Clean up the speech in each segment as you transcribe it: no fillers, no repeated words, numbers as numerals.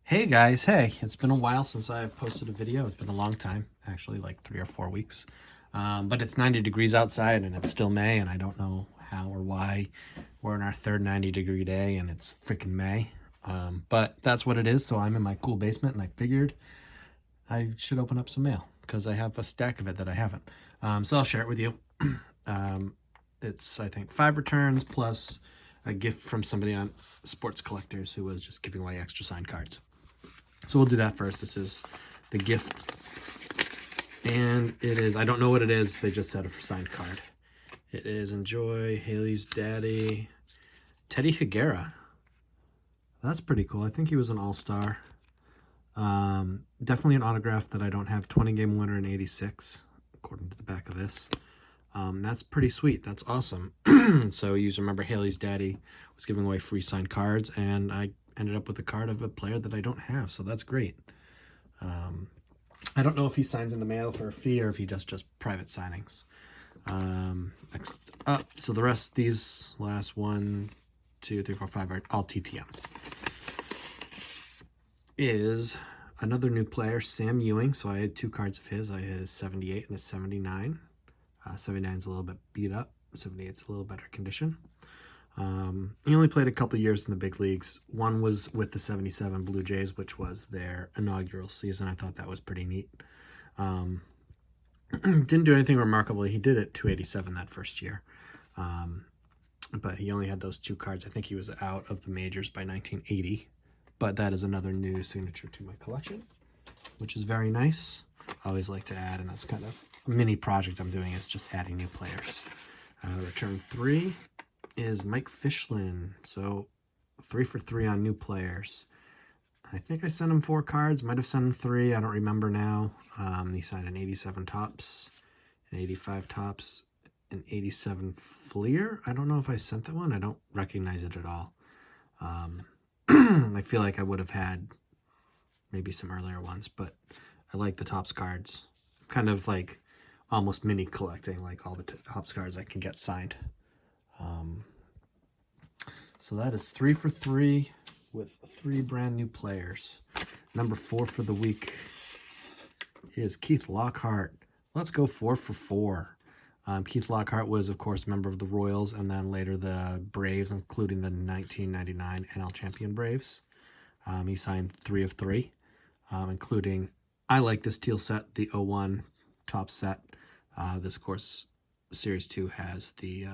Hey guys, hey, it's been a while since I've posted a video. It's been a long time, actually, like 3 or 4 weeks. But it's 90 degrees outside and it's still May, and I don't know how or why we're in our third 90-degree day and it's freaking May. But that's what it is, so I'm in my cool basement and I figured I should open up some mail because I have a stack of it that I haven't. So I'll share it with you. It's, I think, 5 returns plus a gift from somebody on Sports Collectors who was just giving away extra signed cards. So we'll do that first. This is the gift. And it is, I don't know what it is. They just said a signed card. It is Enjoy, Haley's Daddy, Teddy Higuera. That's pretty cool. I think he was an all-star. Definitely an autograph that I don't have. 20-game winner in 86, according to the back of this. That's pretty sweet. That's awesome. So you remember Haley's Daddy was giving away free signed cards, and I ended up with a card of a player that I don't have, so that's great. I don't know if he signs in the mail for a fee or if he does just private signings. Next up, so the rest, these last 1, 2, 3, 4, 5 are all TTM. Is another new player, Sam Ewing. So I had 2 cards of his. I had a 78 and a 79. 79 is a little bit beat up. 78 is a little better condition. He only played a couple years in the big leagues. One was with the 77 Blue Jays, which was their inaugural season. I thought that was pretty neat. Didn't do anything remarkable. He did it 287 that first year. But he only had those 2 cards. I think he was out of the majors by 1980. But that is another new signature to my collection, which is very nice. I always like to add, and that's kind of a mini project I'm doing, is just adding new players. Return 3 is Mike Fishland. So 3 for 3 on new players. I think I sent him 4 cards. Might have sent him 3. I don't remember now. He signed an 87 Topps, an 85 Topps, an 87 Fleer. I don't know if I sent that one. I don't recognize it at all. I feel like I would have had maybe some earlier ones, but I like the Topps cards. Kind of like almost mini collecting, like all the Topps cards I can get signed. So that is 3 for 3 with 3 brand new players. Number 4 for the week is Keith Lockhart. Let's go 4 for 4. Keith Lockhart was, of course, a member of the Royals and then later the Braves, including the 1999 NL Champion Braves. He signed 3 of 3, including, I like this teal set, the 01 top set. This, of course, Series 2 has the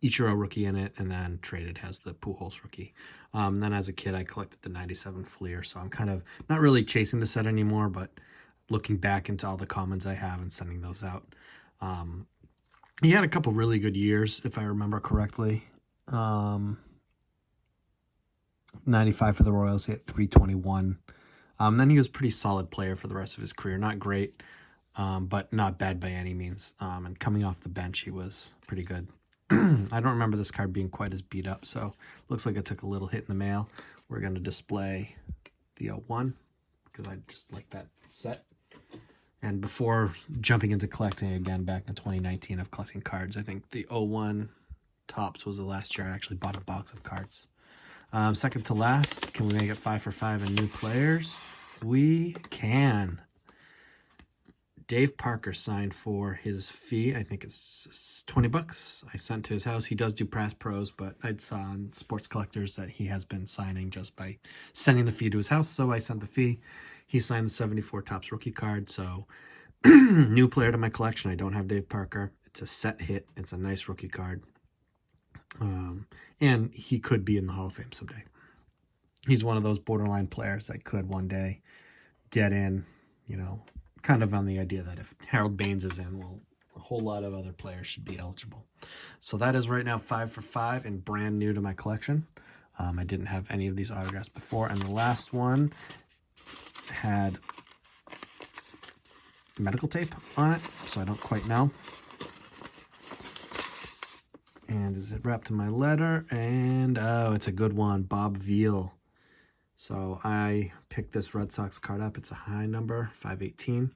Ichiro rookie in it, and then Traded has the Pujols rookie. Then as a kid, I collected the 97 Fleer, so I'm kind of not really chasing the set anymore, but looking back into all the commons I have and sending those out. He had a couple really good years, if I remember correctly. 95 for the Royals, he had 321. Then he was a pretty solid player for the rest of his career. Not great, but not bad by any means. And coming off the bench, he was pretty good. I don't remember this card being quite as beat up, so looks like it took a little hit in the mail. We're going to display the 01 because I just like that set. And before jumping into collecting again back in 2019 of collecting cards, I think the 01 Topps was the last year I actually bought a box of cards. Second to last, can we make it 5 for 5 and new players? We can. Dave Parker signed for his fee. I think it's $20. I sent to his house. He does do press pros, but I saw on Sports Collectors that he has been signing just by sending the fee to his house, so I sent the fee. He signed the 74 Topps rookie card, so new player to my collection. I don't have Dave Parker. It's a set hit. It's a nice rookie card. And he could be in the Hall of Fame someday. He's one of those borderline players that could one day get in, you know, kind of on the idea that if Harold Baines is in, well, a whole lot of other players should be eligible. So that is right now 5 for 5 and brand new to my collection. I didn't have any of these autographs before, and the last one had medical tape on it, so I don't quite know. And is it wrapped in my letter? And oh, it's a good one, Bob Veal. So I picked this Red Sox card up. It's a high number, 518,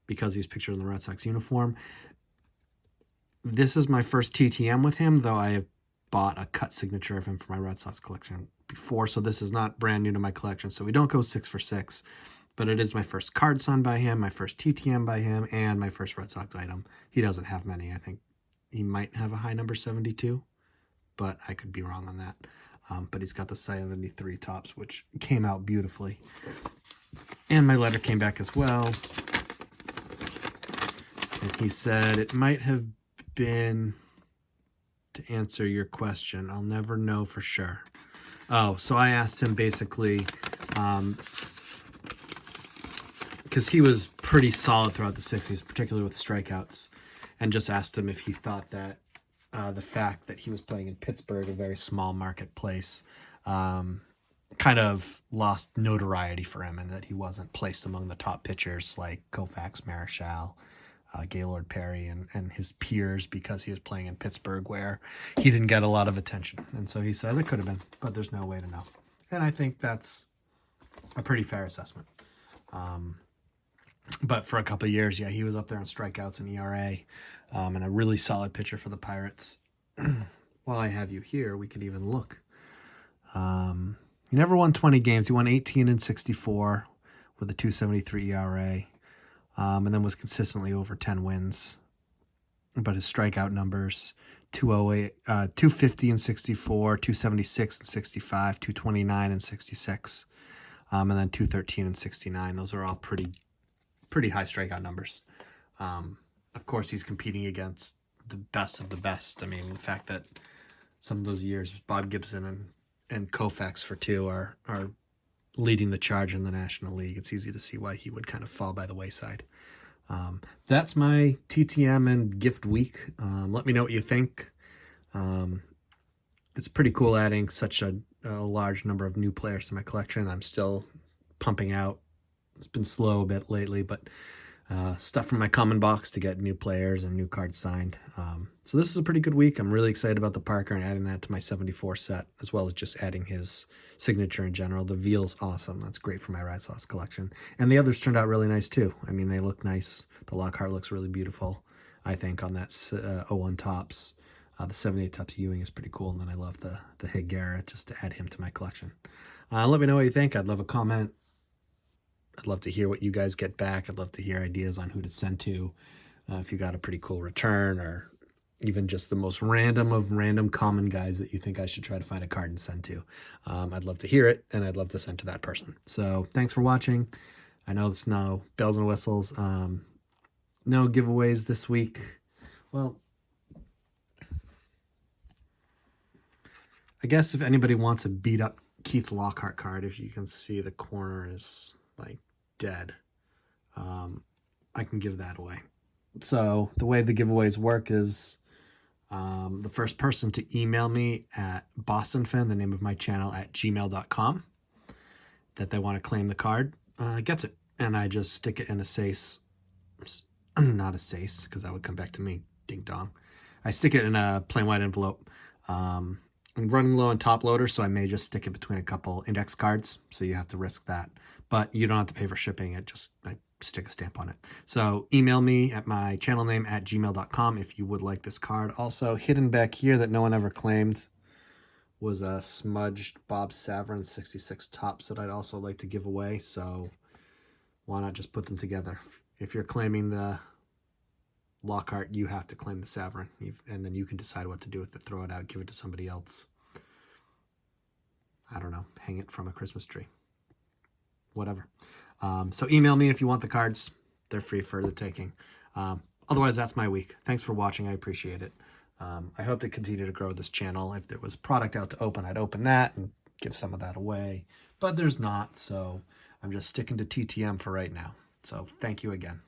because he's pictured in the Red Sox uniform. This is my first TTM with him, though I have bought a cut signature of him for my Red Sox collection before, so this is not brand new to my collection. So we don't go 6 for 6, but it is my first card signed by him, my first TTM by him, and my first Red Sox item. He doesn't have many. I think he might have a high number 72, but I could be wrong on that. But he's got the 73 tops, which came out beautifully. And my letter came back as well. And he said, it might have been to answer your question. I'll never know for sure. Oh, so I asked him basically, because he was pretty solid throughout the 60s, particularly with strikeouts, and just asked him if he thought that the fact that he was playing in Pittsburgh, a very small marketplace, kind of lost notoriety for him, and that he wasn't placed among the top pitchers like Koufax, Marichal, Gaylord Perry, and his peers, because he was playing in Pittsburgh where he didn't get a lot of attention. And so he says it could have been, but there's no way to know. And I think that's a pretty fair assessment. But for a couple of years, yeah, he was up there in strikeouts and ERA, and a really solid pitcher for the Pirates. While I have you here, we could even look. He never won 20 games. He won 18 and 64 with a 2.73 ERA, and then was consistently over 10 wins. But his strikeout numbers, 208, 250 and 64, 276 and 65, 229 and 66, and then 213 and 69. Those are all pretty high strikeout numbers. Of course, he's competing against the best of the best. I mean, the fact that some of those years, Bob Gibson and Koufax for 2 are leading the charge in the National League, it's easy to see why he would kind of fall by the wayside. That's my TTM and gift week. Let me know what you think. It's pretty cool adding such a large number of new players to my collection. I'm still pumping out. It's been slow a bit lately, but stuff from my common box to get new players and new cards signed. So this is a pretty good week. I'm really excited about the Parker and adding that to my 74 set, as well as just adding his signature in general. The Veal's awesome. That's great for my Red Sox collection. And the others turned out really nice too. I mean, they look nice. The Lockhart looks really beautiful, I think, on that 01 tops. The 78 tops Ewing is pretty cool. And then I love the Higuera, just to add him to my collection. Let me know what you think. I'd love a comment. I'd love to hear what you guys get back. I'd love to hear ideas on who to send to. If you got a pretty cool return, or even just the most random of random common guys that you think I should try to find a card and send to. I'd love to hear it, and I'd love to send to that person. So thanks for watching. I know there's no bells and whistles. No giveaways this week. Well, I guess if anybody wants a beat up Keith Lockhart card, if you can see the corner is like dead, I can give that away. So the way the giveaways work is the first person to email me at BostonFan, the name of my channel, at gmail.com, that they want to claim the card, gets it. And I just stick it in a safe, not a safe, because that would come back to me, ding dong. I stick it in a plain white envelope. I'm running low on top loader, so I may just stick it between a couple index cards, so you have to risk that. But you don't have to pay for shipping. I stick a stamp on it. So email me at my channel name at gmail.com if you would like this card. Also, hidden back here that no one ever claimed was a smudged Bob Savarin 66 tops that I'd also like to give away. So why not just put them together? If you're claiming the Lockhart, you have to claim the Savarin, and then you can decide what to do with it. Throw it out, give it to somebody else. I don't know, hang it from a Christmas tree. Whatever. So email me if you want the cards. They're free for the taking. Otherwise, that's my week. Thanks for watching. I appreciate it. I hope to continue to grow this channel. If there was product out to open, I'd open that and give some of that away. But there's not, so I'm just sticking to TTM for right now. So thank you again.